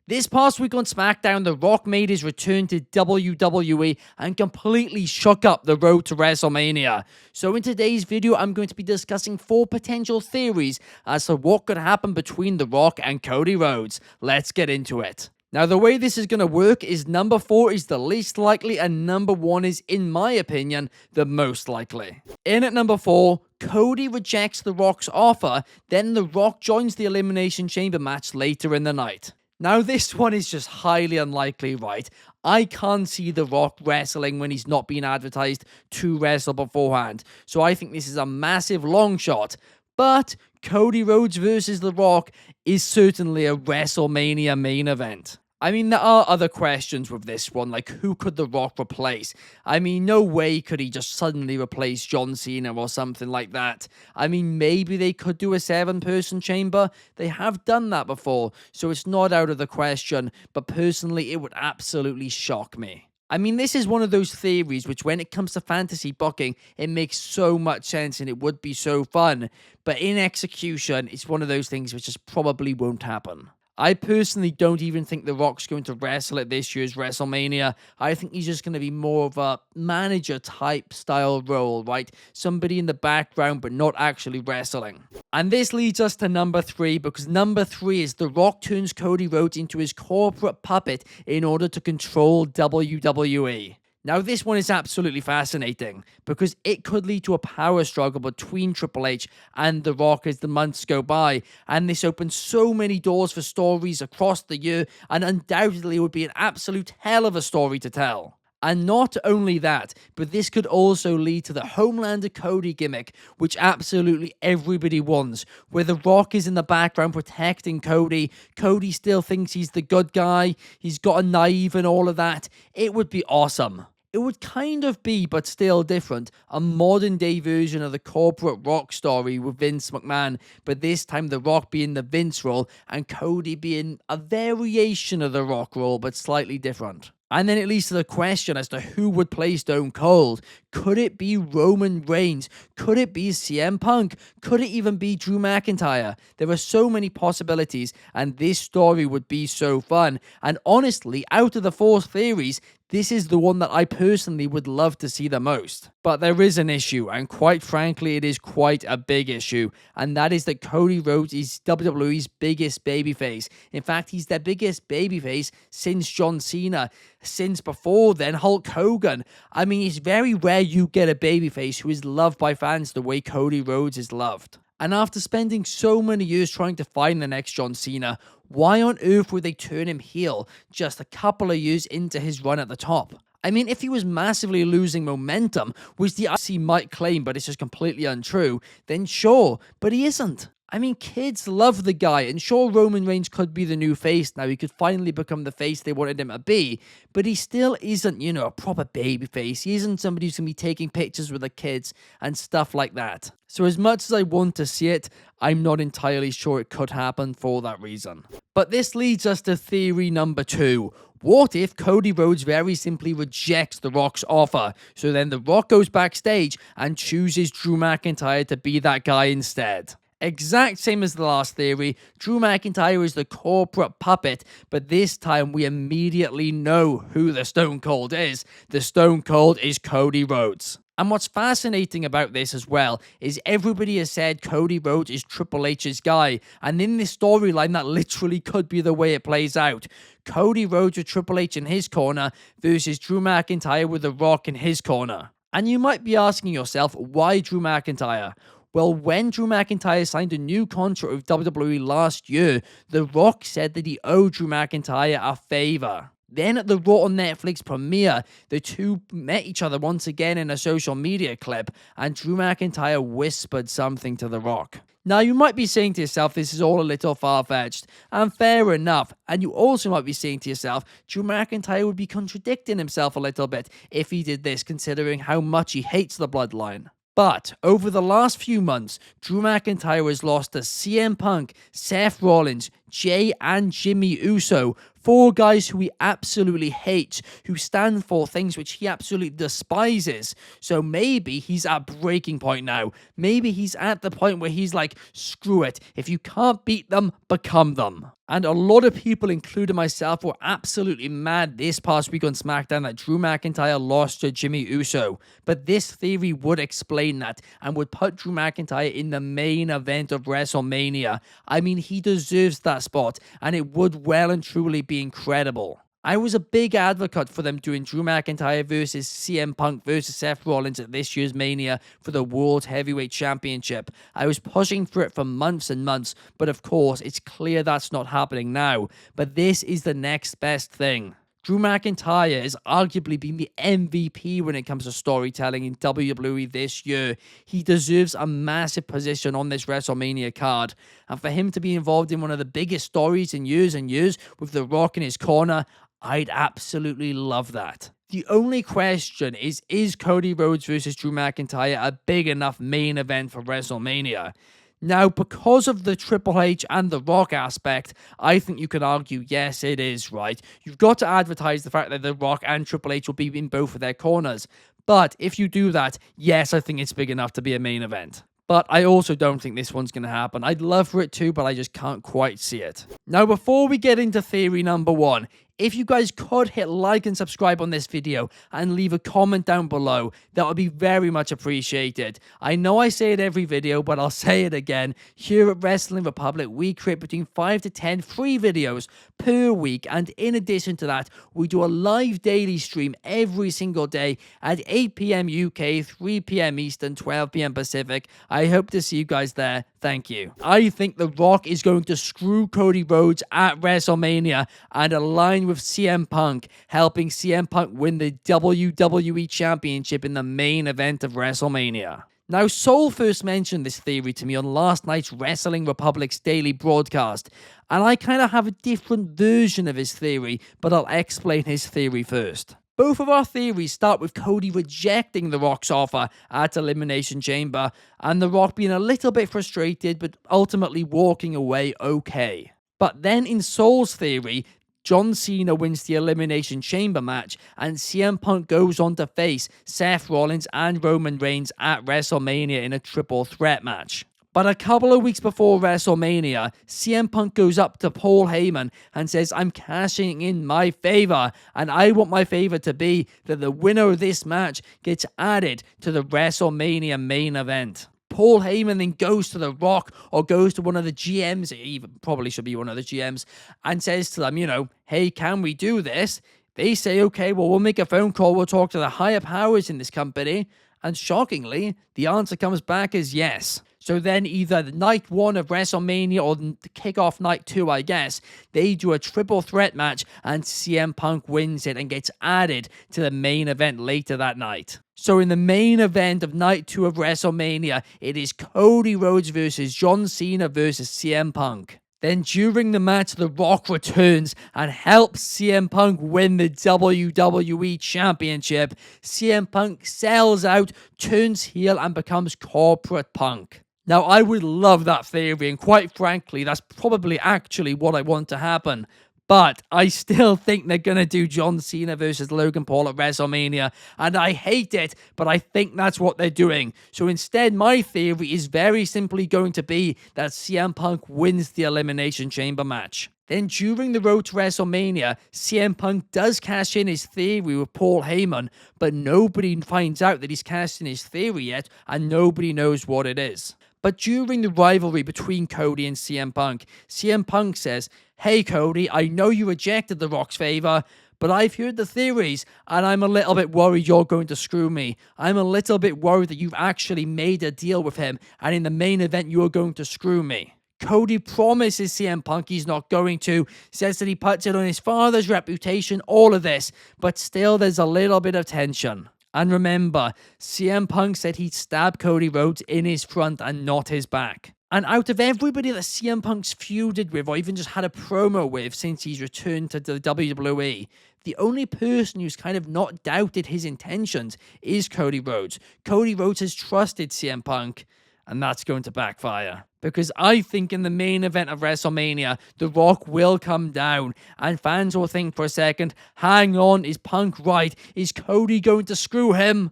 This past week on SmackDown, The Rock made his return to WWE and completely shook up the road to WrestleMania. So in today's video, I'm going to be discussing 4 potential theories as to what could happen between The Rock and Cody Rhodes. Let's get into it. Now, the way this is going to work is number 4 is the least likely and number 1 is, in my opinion, the most likely. In at number 4, Cody rejects The Rock's offer, then The Rock joins the Elimination Chamber match later in the night. Now, this one is just highly unlikely, right? I can't see The Rock wrestling when he's not being advertised to wrestle beforehand. So I think this is a massive long shot. But Cody Rhodes versus The Rock is certainly a WrestleMania main event. I mean, there are other questions with this one, like who could The Rock replace? I mean, no way could he just suddenly replace John Cena or something like that. I mean, maybe they could do a 7-person chamber. They have done that before, so it's not out of the question, but personally, it would absolutely shock me. I mean, this is one of those theories which, when it comes to fantasy booking, it makes so much sense and it would be so fun, but in execution, it's one of those things which just probably won't happen. I personally don't even think The Rock's going to wrestle at this year's WrestleMania. I think he's just going to be more of a manager-type style role, right? Somebody in the background, but not actually wrestling. And this leads us to number 3, because number 3 is The Rock turns Cody Rhodes into his corporate puppet in order to control WWE. Now, this one is absolutely fascinating because it could lead to a power struggle between Triple H and The Rock as the months go by, and this opens so many doors for stories across the year, and undoubtedly would be an absolute hell of a story to tell. And not only that, but this could also lead to the Homelander Cody gimmick, which absolutely everybody wants, where The Rock is in the background protecting Cody. Cody still thinks he's the good guy, he's got a knife and all of that. It would be awesome. It would kind of be, but still different, a modern day version of the corporate Rock story with Vince McMahon, but this time The Rock being the Vince role and Cody being a variation of the Rock role, but slightly different. And then it leads to the question as to who would play Stone Cold. Could it be Roman Reigns? Could it be CM Punk? Could it even be Drew McIntyre? There are so many possibilities, and this story would be so fun. And honestly, out of the 4 theories, this is the one that I personally would love to see the most. But there is an issue, and quite frankly, it is quite a big issue, and that is that Cody Rhodes is WWE's biggest babyface. In fact, he's their biggest babyface since John Cena, since before then Hulk Hogan. I mean, it's very rare you get a babyface who is loved by fans the way Cody Rhodes is loved. And after spending so many years trying to find the next John Cena, why on earth would they turn him heel just a couple of years into his run at the top? I mean, if he was massively losing momentum, which the IC might claim, but it's just completely untrue, then sure, but he isn't. I mean, kids love the guy, and sure, Roman Reigns could be the new face now. He could finally become the face they wanted him to be, but he still isn't, a proper baby face. He isn't somebody who's going to be taking pictures with the kids and stuff like that. So as much as I want to see it, I'm not entirely sure it could happen for that reason. But this leads us to theory number 2. What if Cody Rhodes very simply rejects The Rock's offer? So then The Rock goes backstage and chooses Drew McIntyre to be that guy instead. Exact same as the last theory, Drew McIntyre is the corporate puppet, but this time we immediately know who the Stone Cold is. The Stone Cold is Cody Rhodes. And what's fascinating about this as well is everybody has said Cody Rhodes is Triple H's guy, and in this storyline that literally could be the way it plays out. Cody Rhodes with Triple H in his corner versus Drew McIntyre with The Rock in his corner. And you might be asking yourself, why Drew McIntyre? Well, when Drew McIntyre signed a new contract with WWE last year, The Rock said that he owed Drew McIntyre a favor. Then at the Raw on Netflix premiere, the two met each other once again in a social media clip, and Drew McIntyre whispered something to The Rock. Now, you might be saying to yourself, this is all a little far-fetched, and fair enough, and you also might be saying to yourself, Drew McIntyre would be contradicting himself a little bit if he did this, considering how much he hates the bloodline. But over the last few months, Drew McIntyre has lost to CM Punk, Seth Rollins, Jay and Jimmy Uso, 4 guys who he absolutely hates, who stand for things which he absolutely despises. So maybe he's at breaking point now. Maybe he's at the point where he's like, screw it, if you can't beat them, become them. And a lot of people, including myself, were absolutely mad this past week on SmackDown that Drew McIntyre lost to Jimmy Uso. But this theory would explain that and would put Drew McIntyre in the main event of WrestleMania. I mean, he deserves that spot, and it would well and truly be incredible. I was a big advocate for them doing Drew McIntyre versus CM Punk versus Seth Rollins at this year's Mania for the World Heavyweight Championship. I was pushing for it for months and months, but of course, it's clear that's not happening now. But this is the next best thing. Drew McIntyre has arguably been the MVP when it comes to storytelling in WWE this year. He deserves a massive position on this WrestleMania card. And for him to be involved in one of the biggest stories in years and years with The Rock in his corner, I'd absolutely love that. The only question is Cody Rhodes versus Drew McIntyre a big enough main event for WrestleMania? Now, because of the Triple H and The Rock aspect, I think you could argue, yes, it is, right? You've got to advertise the fact that The Rock and Triple H will be in both of their corners. But if you do that, yes, I think it's big enough to be a main event. But I also don't think this one's going to happen. I'd love for it to, but I just can't quite see it. Now, before we get into theory number one, if you guys could hit like and subscribe on this video and leave a comment down below, that would be very much appreciated. I know I say it every video, but I'll say it again. Here at Wrestling Republic, we create between 5 to 10 free videos per week, and in addition to that, we do a live daily stream every single day at 8 p.m. UK, 3 p.m. Eastern, 12 p.m. Pacific. I hope to see you guys there. Thank you. I think The Rock is going to screw Cody Rhodes at WrestleMania and align with CM Punk, helping CM Punk win the WWE Championship in the main event of WrestleMania. Now, Soul first mentioned this theory to me on last night's Wrestling Republic's daily broadcast, and I kind of have a different version of his theory, but I'll explain his theory first. Both of our theories start with Cody rejecting The Rock's offer at Elimination Chamber, and The Rock being a little bit frustrated, but ultimately walking away okay. But then in Soul's theory, John Cena wins the Elimination Chamber match, and CM Punk goes on to face Seth Rollins and Roman Reigns at WrestleMania in a triple threat match. But a couple of weeks before WrestleMania, CM Punk goes up to Paul Heyman and says, "I'm cashing in my favor, and I want my favor to be that the winner of this match gets added to the WrestleMania main event." Paul Heyman then goes to The Rock or goes to one of the GMs, it even probably should be one of the GMs, and says to them, "Hey, can we do this?" They say, "Okay, well, we'll make a phone call, we'll talk to the higher powers in this company." And shockingly, the answer comes back as yes. So then either night one of WrestleMania or the kickoff night two, I guess, they do a triple threat match and CM Punk wins it and gets added to the main event later that night. So in the main event of night two of WrestleMania, it is Cody Rhodes versus John Cena versus CM Punk. Then during the match, The Rock returns and helps CM Punk win the WWE Championship. CM Punk sells out, turns heel, and becomes Corporate Punk. Now, I would love that theory, and quite frankly, that's probably actually what I want to happen. But I still think they're going to do John Cena versus Logan Paul at WrestleMania, and I hate it, but I think that's what they're doing. So instead, my theory is very simply going to be that CM Punk wins the Elimination Chamber match. Then during the road to WrestleMania, CM Punk does cash in his theory with Paul Heyman, but nobody finds out that he's cashed in his theory yet, and nobody knows what it is. But during the rivalry between Cody and CM Punk says, "Hey Cody, I know you rejected The Rock's favor, but I've heard the theories, and I'm a little bit worried you're going to screw me. I'm a little bit worried that you've actually made a deal with him, and in the main event you are going to screw me." Cody promises CM Punk he's not going to, says that he puts it on his father's reputation, all of this, but still there's a little bit of tension. And remember, CM Punk said he'd stab Cody Rhodes in his front and not his back. And out of everybody that CM Punk's feuded with or even just had a promo with since he's returned to the WWE, the only person who's kind of not doubted his intentions is Cody Rhodes. Cody Rhodes has trusted CM Punk, and that's going to backfire. Because I think in the main event of WrestleMania, The Rock will come down, and fans will think for a second, hang on, is Punk right? Is Cody going to screw him?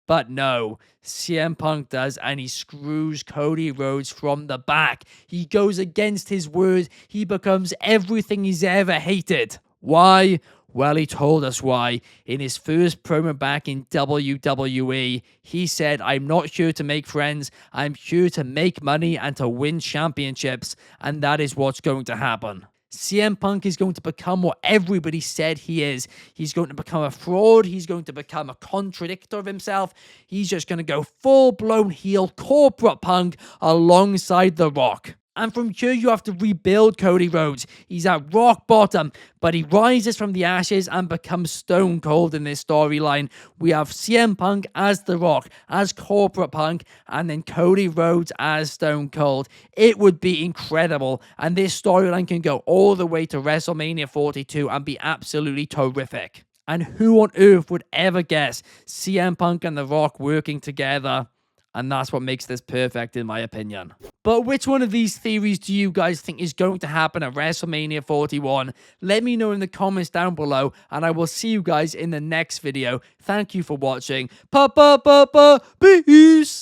But no, CM Punk does, and he screws Cody Rhodes from the back. He goes against his word. He becomes everything he's ever hated. Why? Well, he told us why. In his first promo back in WWE, he said, "I'm not here to make friends. I'm here to make money and to win championships." And that is what's going to happen. CM Punk is going to become what everybody said he is. He's going to become a fraud. He's going to become a contradictor of himself. He's just going to go full-blown heel corporate Punk alongside The Rock. And from here, you have to rebuild Cody Rhodes. He's at rock bottom, but he rises from the ashes and becomes Stone Cold in this storyline. We have CM Punk as The Rock, as corporate Punk, and then Cody Rhodes as Stone Cold. It would be incredible, and this storyline can go all the way to WrestleMania 42 and be absolutely terrific. And who on earth would ever guess CM Punk and The Rock working together? And that's what makes this perfect, in my opinion. But which one of these theories do you guys think is going to happen at WrestleMania 41? Let me know in the comments down below, and I will see you guys in the next video. Thank you for watching. Peace!